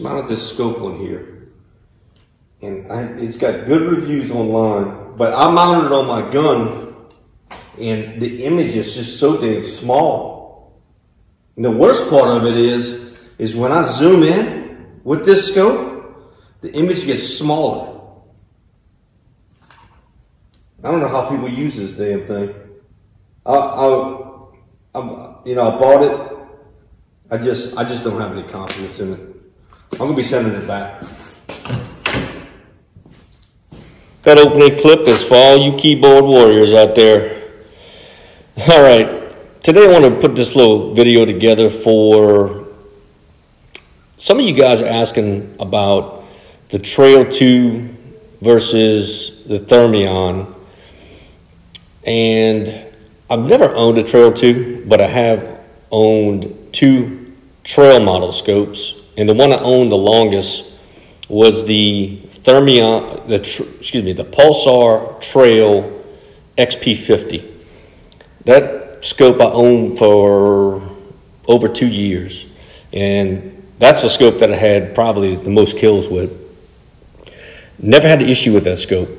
just mounted this scope on here. And it's got good reviews online, but I mounted it on my gun and the image is just so damn small. And the worst part of it is when I zoom in with this scope, the image gets smaller. I don't know how people use this damn thing. I bought it. I just don't have any confidence in it. I'm gonna be sending it back. That opening clip is for all you keyboard warriors out there. All right, today I want to put this little video together for some of you guys asking about the Trail 2 versus the Thermion. And I've never owned a Trail 2, but I have owned 2 Trail model scopes. And the one I owned the longest was the Thermion, the Pulsar Trail XP50. That scope I owned for over 2 years. And that's the scope that I had probably the most kills with. Never had an issue with that scope.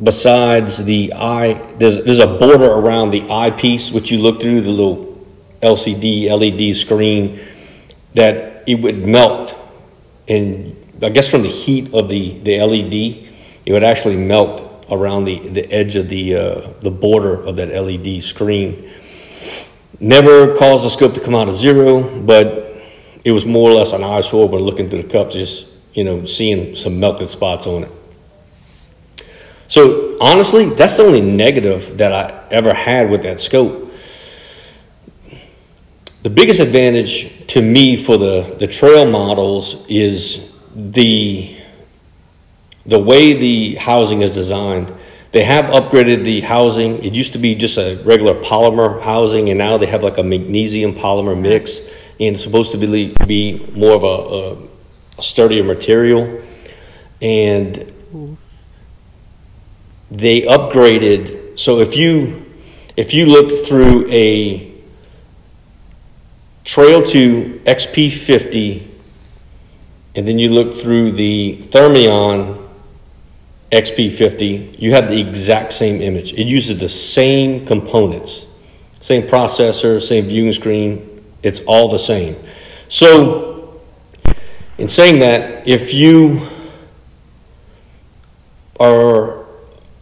Besides the eye, there's a border around the eyepiece, which you look through the little LCD, LED screen, that it would melt. And I guess from the heat of the LED, it would actually melt around the edge of the border of that LED screen. Never caused the scope to come out of zero, but it was more or less an eyesore when looking through the cup, just, seeing some melted spots on it. So honestly, that's the only negative that I ever had with that scope. The biggest advantage to me for the trail models is the way the housing is designed. They have upgraded the housing. It used to be just a regular polymer housing, and now they have like a magnesium polymer mix, and it's supposed to be more of a sturdier material. And they upgraded, so if you looked through a Trail 2 XP50 and then you look through the Thermion XP50, you have the exact same image. It uses the same components, same processor, same viewing screen. It's all the same. So in saying that, if you are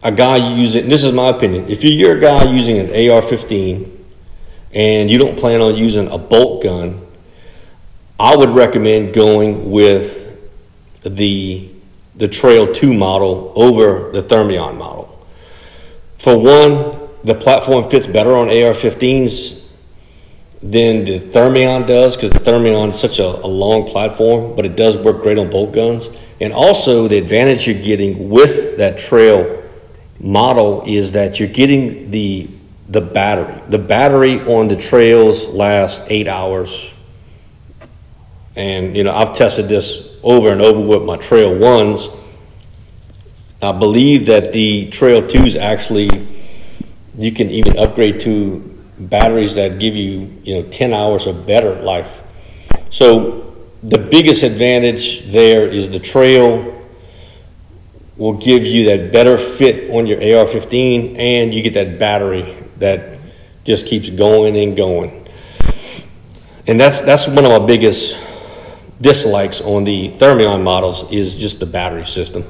a guy using, this is my opinion, if you're a guy using an AR-15 and you don't plan on using a bolt gun, I would recommend going with the Trail 2 model over the Thermion model. For one, the platform fits better on AR-15s than the Thermion does, because the Thermion is such a long platform, but it does work great on bolt guns. And also the advantage you're getting with that Trail model is that you're getting the battery. The battery on the Trails lasts 8 hours. And I've tested this over and over with my Trail 1s. I believe that the Trail 2s actually, you can even upgrade to batteries that give you 10 hours or better life. So the biggest advantage there is the Trail will give you that better fit on your AR-15, and you get that battery that just keeps going and going. And that's one of my biggest dislikes on the Thermion models, is just the battery system.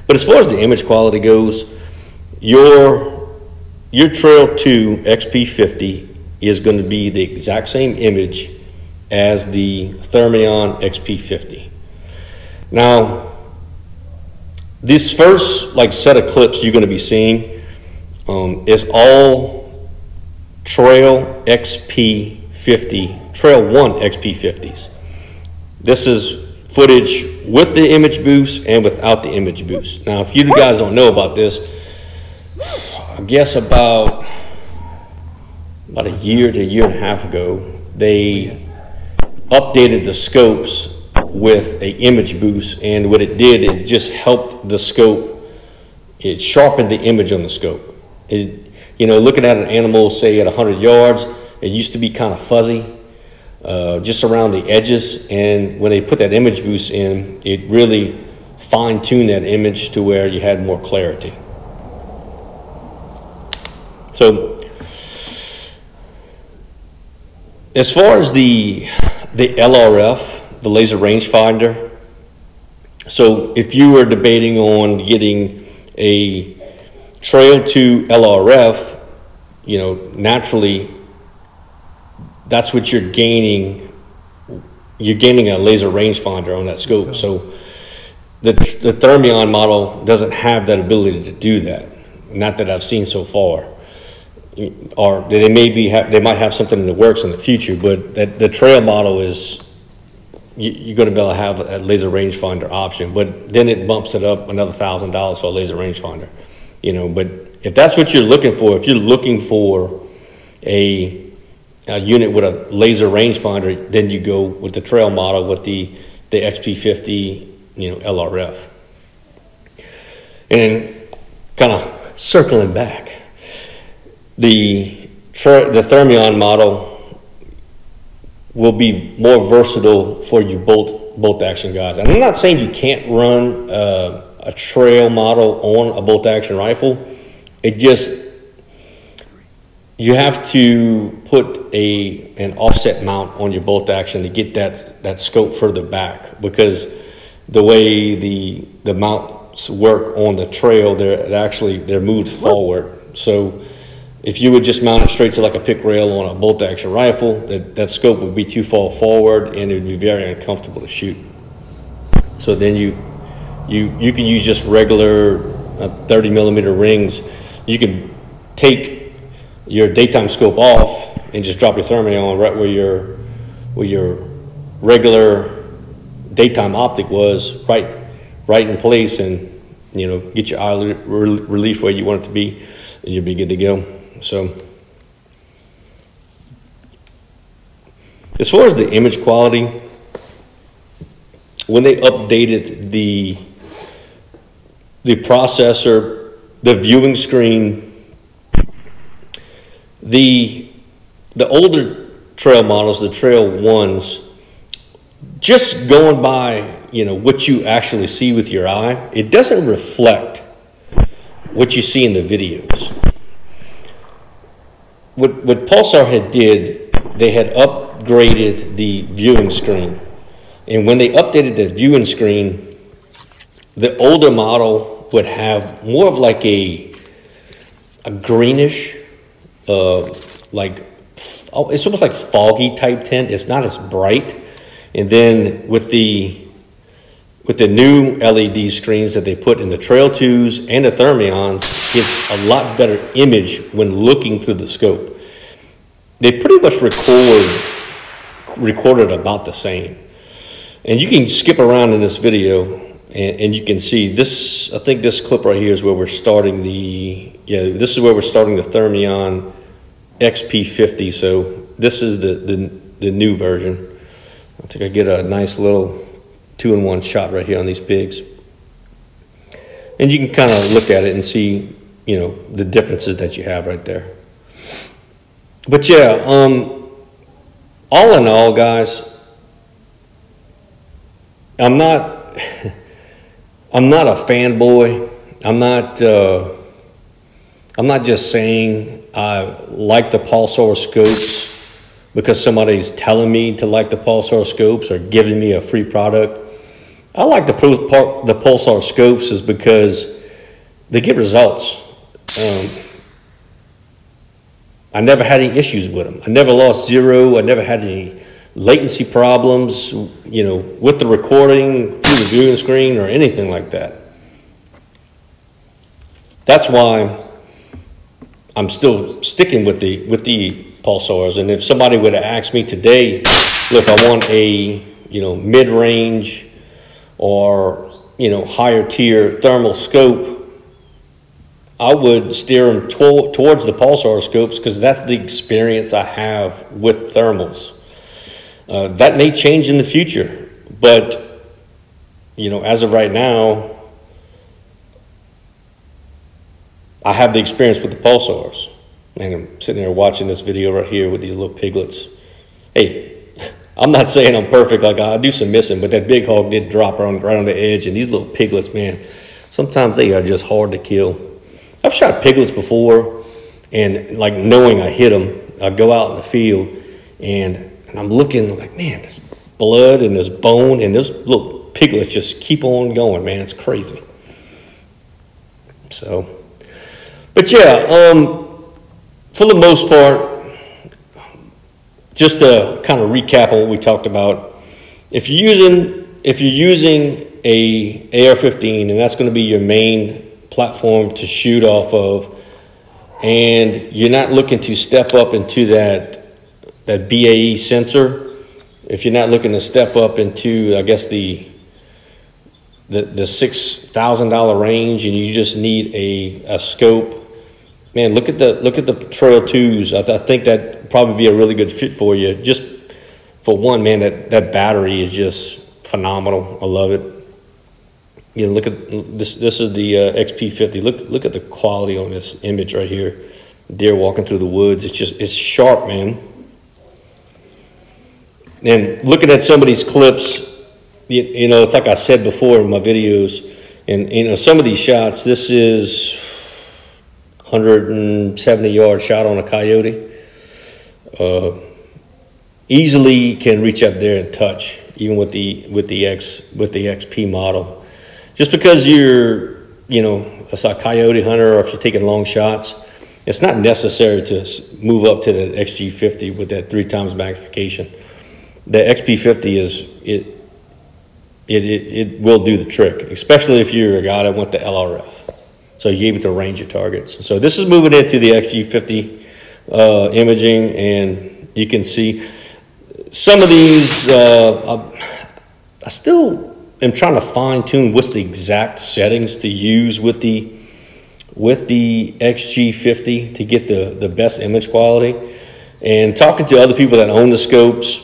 But as far as the image quality goes, your Trail 2 XP50 is going to be the exact same image as the Thermion XP50. Now, this first set of clips you're going to be seeing is all Trail XP50, Trail 1 XP50s. This is footage with the image boost and without the image boost. Now, if you guys don't know about this, I guess about a year to a year and a half ago, they updated the scopes with an image boost, and what it did, it just helped the scope. It sharpened the image on the scope. Looking at an animal, say at 100 yards, it used to be kind of fuzzy. just around the edges. And when they put that image boost in, it really fine-tuned that image to where you had more clarity. So as far as the LRF, the laser rangefinder, so if you were debating on getting a Trail to LRF, you know, naturally that's what you're gaining. You're gaining a laser rangefinder on that scope. So the Thermion model doesn't have that ability to do that. Not that I've seen so far. Or they might have something in the works in the future, but the Trail model is, you're going to be able to have a laser rangefinder option, but then it bumps it up another $1,000 for a laser rangefinder, you know. But if that's what you're looking for, if you're looking for a unit with a laser rangefinder, then you go with the Trail model with the XP50, you know, LRF. And kind of circling back, the Thermion model will be more versatile for you bolt action guys. And I'm not saying you can't run a Trail model on a bolt action rifle. It just, you have to put an offset mount on your bolt action to get that scope further back, because the way the mounts work on the Trail, they're moved forward. So if you would just mount it straight to like a pick rail on a bolt action rifle, that scope would be too far forward and it would be very uncomfortable to shoot. So then you can use just regular 30 millimeter rings. You can take your daytime scope off and just drop your Thermion right where your regular daytime optic was, right in place, and you know, get your eye relief where you want it to be, and you'll be good to go. So as far as the image quality, when they updated the processor, the viewing screen, the older Trail models, the Trail 1s, just going by, you know, what you actually see with your eye, it doesn't reflect what you see in the videos. What Pulsar had did, they had upgraded the viewing screen. And when they updated the viewing screen, the older model would have more of like a greenish, like, it's almost like foggy type tint. It's not as bright. And then with the new LED screens that they put in the Trail 2s and the Thermions, it's a lot better image when looking through the scope. They pretty much recorded about the same. And you can skip around in this video and you can see this. I think this clip right here is where we're starting this is where we're starting the Thermion XP50. So this is the new version. I think I get a nice little 2-in-1 shot right here on these pigs. And you can kind of look at it and see, you know, the differences that you have right there. But yeah, all in all, guys, I'm not a fanboy. I'm not just saying I like the Pulsar scopes because somebody's telling me to like the Pulsar scopes or giving me a free product. I like the Pulsar scopes is because they get results. I never had any issues with them. I never lost zero. I never had any latency problems, you know, with the recording, through the viewing screen, or anything like that. That's why I'm still sticking with the Pulsars. And if somebody would have asked me today, look, I want a, you know, mid-range or, you know, higher tier thermal scope, I would steer them towards the Pulsar scopes because that's the experience I have with thermals. That may change in the future, but, you know, as of right now, I have the experience with the Pulsars. And I'm sitting there watching this video right here with these little piglets. Hey, I'm not saying I'm perfect. Like, I do some missing, but that big hog did drop right on the edge. And these little piglets, man, sometimes they are just hard to kill. I've shot piglets before, and like knowing I hit them, I go out in the field, and I'm looking like, man, there's blood and there's bone, and those little piglets just keep on going, man. It's crazy. So, but yeah, for the most part, just to kind of recap on what we talked about, if you're using a AR-15, and that's going to be your main platform to shoot off of, and you're not looking to step up into that BAE sensor, if you're not looking to step up into, I guess, the $6,000 range, and you just need a scope, man, look at the Trail 2s. I think that probably be a really good fit for you. Just for one, man, that battery is just phenomenal. I love it. You know, look at this. This is the XP50. Look at the quality on this image right here. Deer walking through the woods. It's sharp, man. And looking at some of these clips, you know, it's like I said before in my videos, and you know, some of these shots. This is 170-yard shot on a coyote. Easily can reach up there and touch, even with the XP model. Just because you're, you know, a coyote hunter, or if you're taking long shots, it's not necessary to move up to the XG50 with that 3 times magnification. The XP50 it will do the trick, especially if you're a guy that wants the LRF. So you're able to range your targets. So this is moving into the XG50 imaging, and you can see some of these. I still am trying to fine tune what's the exact settings to use with the XG50 to get the best image quality. And talking to other people that own the scopes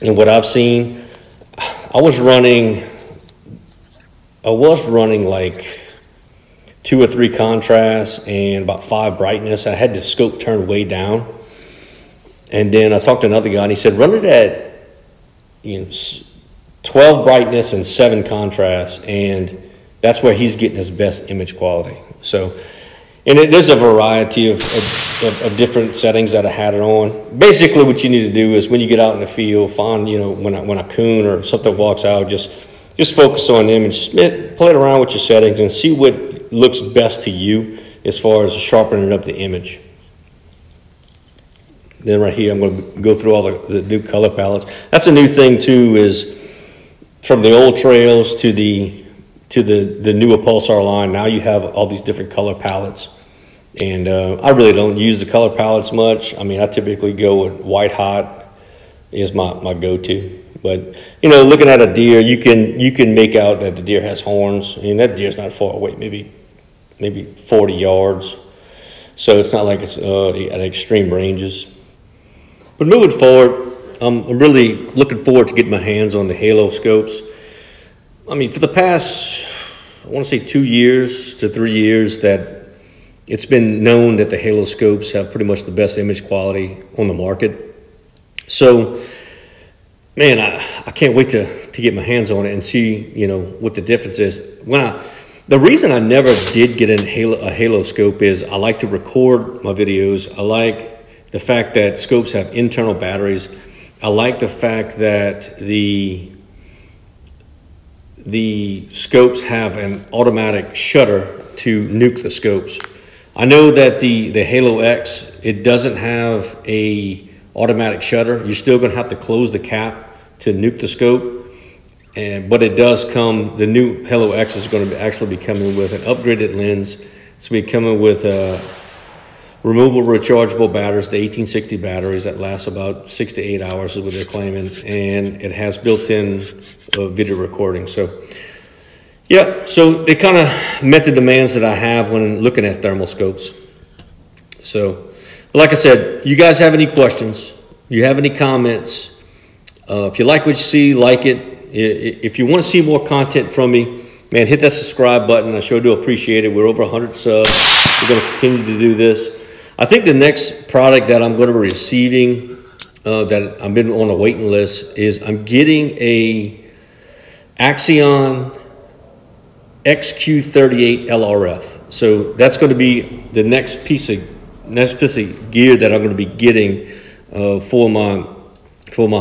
and what I've seen, I was running like 2 or 3 contrasts and about 5 brightness. I had the scope turned way down. And then I talked to another guy, and he said, run it at, you know, 12 brightness and 7 contrast, and that's where he's getting his best image quality. So, and there's a variety of different settings that I had it on. Basically, what you need to do is when you get out in the field, find, you know, when a coon or something walks out, just focus on the image, play around with your settings, and see what looks best to you as far as sharpening up the image. Then right here, I'm going to go through all the new color palettes. That's a new thing too, is from the old trails to the newer Pulsar line. Now you have all these different color palettes, and I really don't use the color palettes much. I mean, I typically go with white hot is my go-to. But you know, looking at a deer, you can make out that the deer has horns. I mean, that deer's not far away, maybe 40 yards. So it's not like it's at extreme ranges. But moving forward, I'm really looking forward to getting my hands on the Halo scopes. I mean, for the past, I want to say 2 years to 3 years, that it's been known that the Halo scopes have pretty much the best image quality on the market. So, man, I can't wait to get my hands on it and see, you know, what the difference is. The reason I never did get a Halo scope is I like to record my videos. I like the fact that scopes have internal batteries. I like the fact that the scopes have an automatic shutter to nuke the scopes. I know that the Halo X, it doesn't have a automatic shutter. You're still going to have to close the cap to nuke the scope, but it does come. The new Halo X is going to actually be coming with an upgraded lens. It's going to be coming with removable rechargeable batteries, the 1860 batteries that last about 6 to 8 hours is what they're claiming, and it has built-in video recording. So yeah, so they kind of met the demands that I have when looking at thermal scopes. So like I said, you guys have any questions, you have any comments, if you like what you see, like it. If you want to see more content from me, man, hit that subscribe button. I sure do appreciate it. We're over 100 subs. We're going to continue to do this. I think the next product that I'm going to be receiving that I've been on a waiting list is I'm getting a Axion XQ38 LRF. So that's going to be the next piece of gear that I'm going to be getting for my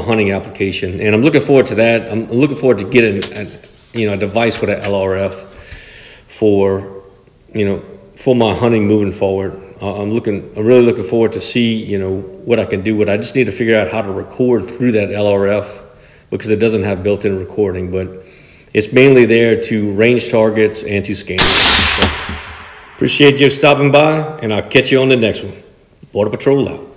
hunting application, and I'm looking forward to that. I'm looking forward to getting a device with an LRF for for my hunting moving forward. I'm really looking forward to see what I can do with it. I just need to figure out how to record through that LRF because it doesn't have built-in recording, but it's mainly there to range targets and to scan. So, appreciate you stopping by, and I'll catch you on the next one. Border Patrol out.